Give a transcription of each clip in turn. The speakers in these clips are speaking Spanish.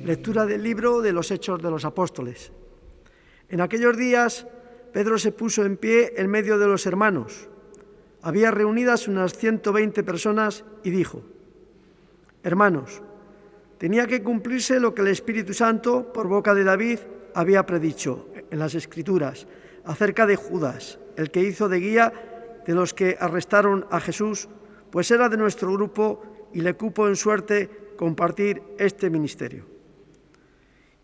Lectura del libro de los Hechos de los Apóstoles. En aquellos días, Pedro se puso en pie en medio de los hermanos. Había reunidas unas 120 personas y dijo: Hermanos, tenía que cumplirse lo que el Espíritu Santo, por boca de David, había predicho en las Escrituras acerca de Judas, el que hizo de guía de los que arrestaron a Jesús, pues era de nuestro grupo y le cupo en suerte compartir este ministerio.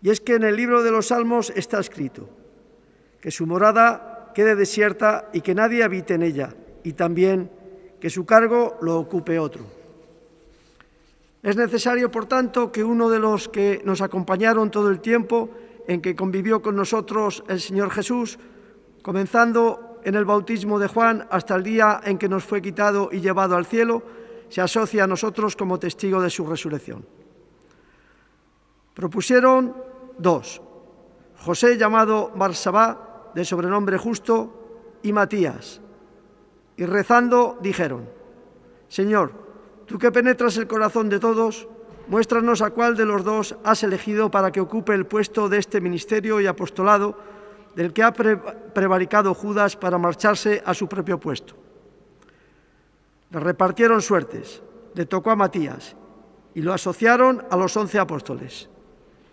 Y es que en el libro de los Salmos está escrito: que su morada quede desierta y que nadie habite en ella, y también que su cargo lo ocupe otro. Es necesario, por tanto, que uno de los que nos acompañaron todo el tiempo en que convivió con nosotros el Señor Jesús, comenzando en el bautismo de Juan hasta el día en que nos fue quitado y llevado al cielo, se asocie a nosotros como testigo de su resurrección. Propusieron dos: José, llamado Barsabá, de sobrenombre Justo, y Matías. Y rezando dijeron: Señor, tú que penetras el corazón de todos, muéstranos a cuál de los dos has elegido para que ocupe el puesto de este ministerio y apostolado del que ha prevaricado Judas para marcharse a su propio puesto. Le repartieron suertes, le tocó a Matías y lo asociaron a los 11 apóstoles.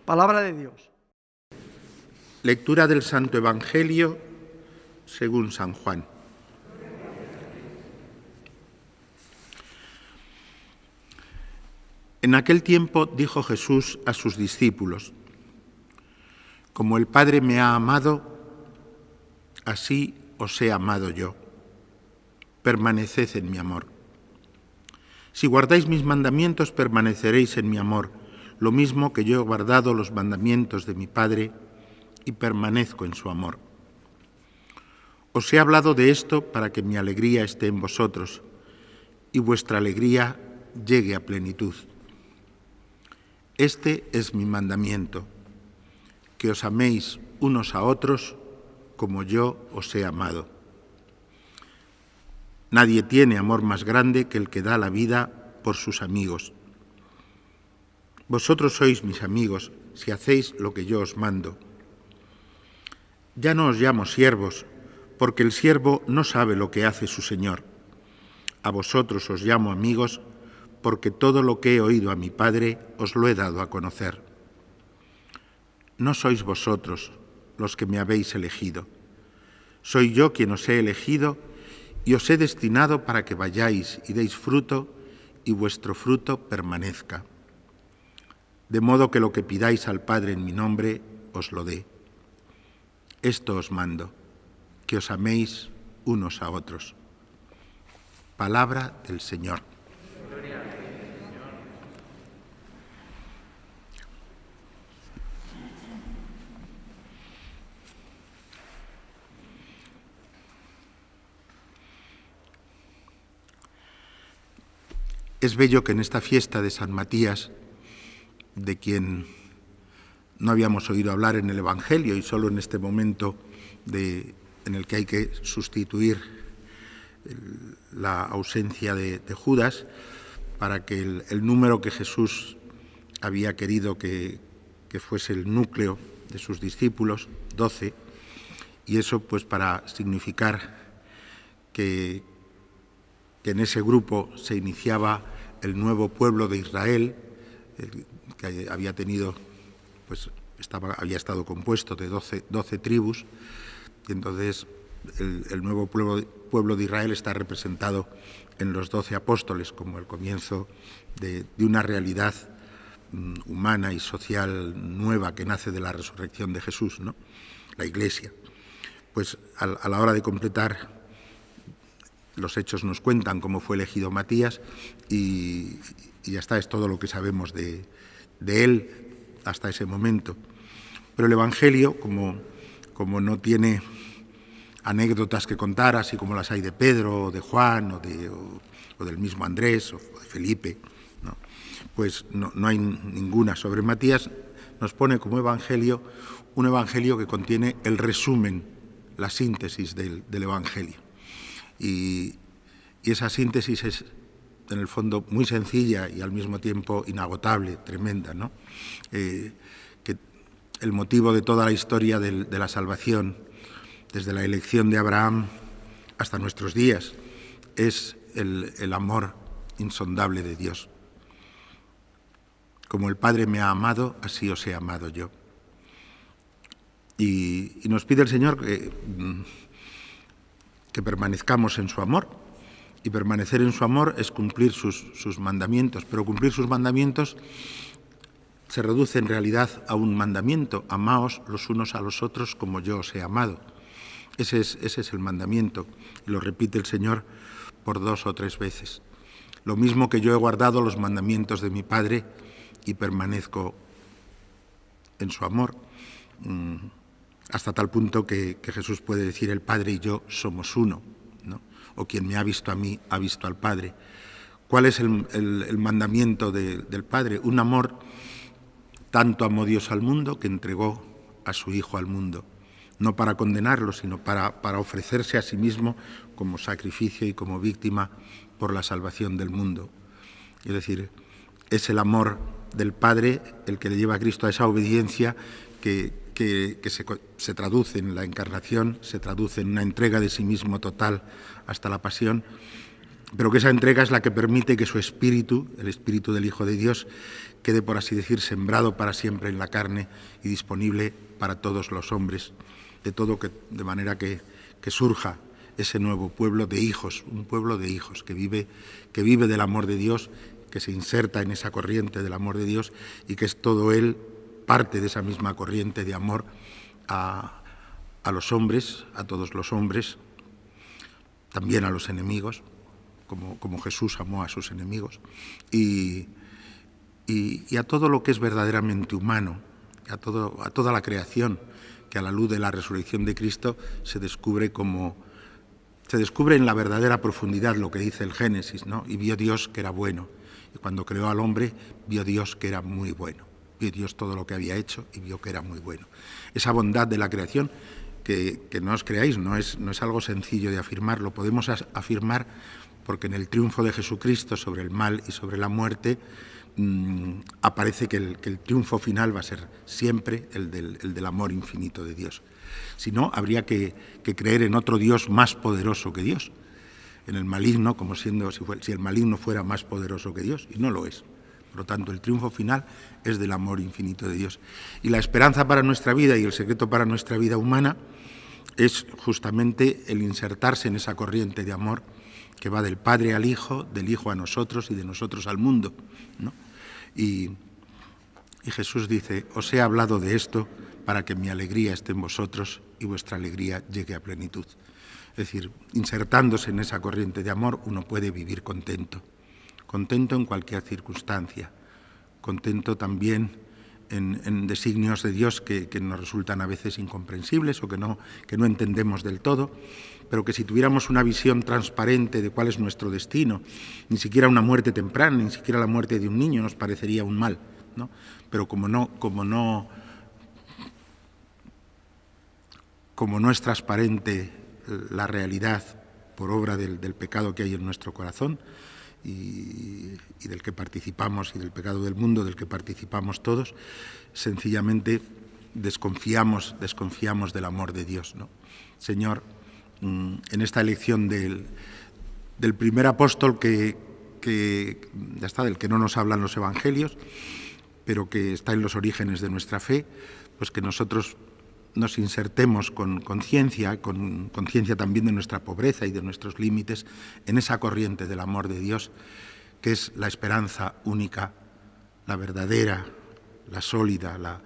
Palabra de Dios. Lectura del Santo Evangelio según San Juan. En aquel tiempo dijo Jesús a sus discípulos: Como el Padre me ha amado, así os he amado yo. Permaneced en mi amor. Si guardáis mis mandamientos, permaneceréis en mi amor, lo mismo que yo he guardado los mandamientos de mi Padre y permanezco en su amor. Os he hablado de esto para que mi alegría esté en vosotros y vuestra alegría llegue a plenitud. Este es mi mandamiento, que os améis unos a otros como yo os he amado. Nadie tiene amor más grande que el que da la vida por sus amigos. Vosotros sois mis amigos si hacéis lo que yo os mando. Ya no os llamo siervos, porque el siervo no sabe lo que hace su señor. A vosotros os llamo amigos, porque todo lo que he oído a mi Padre os lo he dado a conocer. No sois vosotros los que me habéis elegido. Soy yo quien os he elegido y os he destinado para que vayáis y deis fruto y vuestro fruto permanezca. De modo que lo que pidáis al Padre en mi nombre os lo dé. Esto os mando, que os améis unos a otros. Palabra del Señor. Es bello que en esta fiesta de San Matías, de quien no habíamos oído hablar en el Evangelio y solo en este momento en el que hay que sustituir la ausencia de Judas para que el número que Jesús había querido que fuese el núcleo de sus discípulos, 12, y eso pues para significar que en ese grupo se iniciaba el nuevo pueblo de Israel, que había tenido, pues había estado compuesto de 12 tribus, y entonces el nuevo pueblo de Israel está representado en los 12 apóstoles como el comienzo de una realidad humana y social nueva que nace de la resurrección de Jesús, ¿no? La Iglesia. Pues a la hora de completar, los hechos nos cuentan cómo fue elegido Matías y ya está, es todo lo que sabemos de él hasta ese momento. Pero el Evangelio, como no tiene anécdotas que contar, así como las hay de Pedro, o de Juan, o del mismo Andrés, o de Felipe, ¿no? Pues no hay ninguna sobre Matías. Nos pone como Evangelio un Evangelio que contiene el resumen, la síntesis del Evangelio. Y esa síntesis en el fondo, muy sencilla y al mismo tiempo inagotable, tremenda, ¿no? Que el motivo de toda la historia de la salvación, desde la elección de Abraham hasta nuestros días, es el amor insondable de Dios. Como el Padre me ha amado, así os he amado yo. Y nos pide el Señor que permanezcamos en su amor. Y permanecer en su amor es cumplir sus mandamientos. Pero cumplir sus mandamientos se reduce en realidad a un mandamiento: amaos los unos a los otros como yo os he amado. Ese es el mandamiento, y lo repite el Señor por 2 o 3 veces. Lo mismo que yo he guardado los mandamientos de mi Padre y permanezco en su amor, hasta tal punto que Jesús puede decir: el Padre y yo somos uno, ¿no? O quien me ha visto a mí ha visto al Padre. ¿Cuál es el mandamiento del Padre? Un amor. Tanto amó Dios al mundo que entregó a su Hijo al mundo, no para condenarlo, sino para ofrecerse a sí mismo como sacrificio y como víctima por la salvación del mundo. Es decir, es el amor del Padre el que le lleva a Cristo a esa obediencia que se traduce en la encarnación, se traduce en una entrega de sí mismo total hasta la pasión, pero que esa entrega es la que permite que su espíritu, el espíritu del Hijo de Dios, quede, por así decir, sembrado para siempre en la carne y disponible para todos los hombres, de manera que surja ese nuevo pueblo de hijos, un pueblo de hijos que vive del amor de Dios, que se inserta en esa corriente del amor de Dios y que es todo él parte de esa misma corriente de amor a los hombres, a todos los hombres, también a los enemigos, como Jesús amó a sus enemigos, y a todo lo que es verdaderamente humano, a toda la creación, que a la luz de la resurrección de Cristo se descubre en la verdadera profundidad lo que dice el Génesis, ¿no? Y vio Dios que era bueno. Y cuando creó al hombre, vio Dios que era muy bueno. Vio Dios todo lo que había hecho y vio que era muy bueno. Esa bondad de la creación, que no os creáis, no es algo sencillo de afirmar, lo podemos afirmar porque en el triunfo de Jesucristo sobre el mal y sobre la muerte aparece que el triunfo final va a ser siempre el del amor infinito de Dios. Si no, habría que creer en otro Dios más poderoso que Dios, en el maligno, como si el maligno fuera más poderoso que Dios, y no lo es. Por lo tanto, el triunfo final es del amor infinito de Dios. Y la esperanza para nuestra vida y el secreto para nuestra vida humana es justamente el insertarse en esa corriente de amor que va del Padre al Hijo, del Hijo a nosotros y de nosotros al mundo, ¿no? Y Jesús dice: os he hablado de esto para que mi alegría esté en vosotros y vuestra alegría llegue a plenitud. Es decir, insertándose en esa corriente de amor, uno puede vivir contento en cualquier circunstancia, contento también en designios de Dios que nos resultan a veces incomprensibles o que no entendemos del todo, pero que si tuviéramos una visión transparente de cuál es nuestro destino, ni siquiera una muerte temprana, ni siquiera la muerte de un niño nos parecería un mal, ¿no? Pero como no es transparente la realidad por obra del pecado que hay en nuestro corazón y del que participamos, y del pecado del mundo del que participamos todos, sencillamente desconfiamos del amor de Dios, ¿no? Señor, en esta elección del primer apóstol del que no nos hablan los evangelios, pero que está en los orígenes de nuestra fe, pues que nosotros nos insertemos con conciencia también de nuestra pobreza y de nuestros límites, en esa corriente del amor de Dios, que es la esperanza única, la verdadera, la sólida, la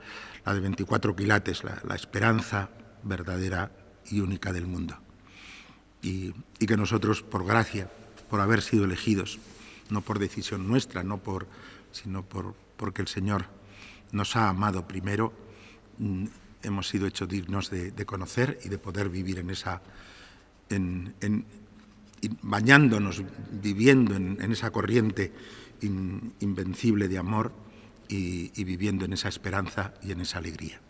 de 24 quilates, la esperanza verdadera y única del mundo. Y que nosotros, por gracia, por haber sido elegidos, no por decisión nuestra, sino porque el Señor nos ha amado primero, hemos sido hechos dignos de conocer y de poder vivir bañándonos, viviendo en esa corriente invencible de amor y viviendo en esa esperanza y en esa alegría.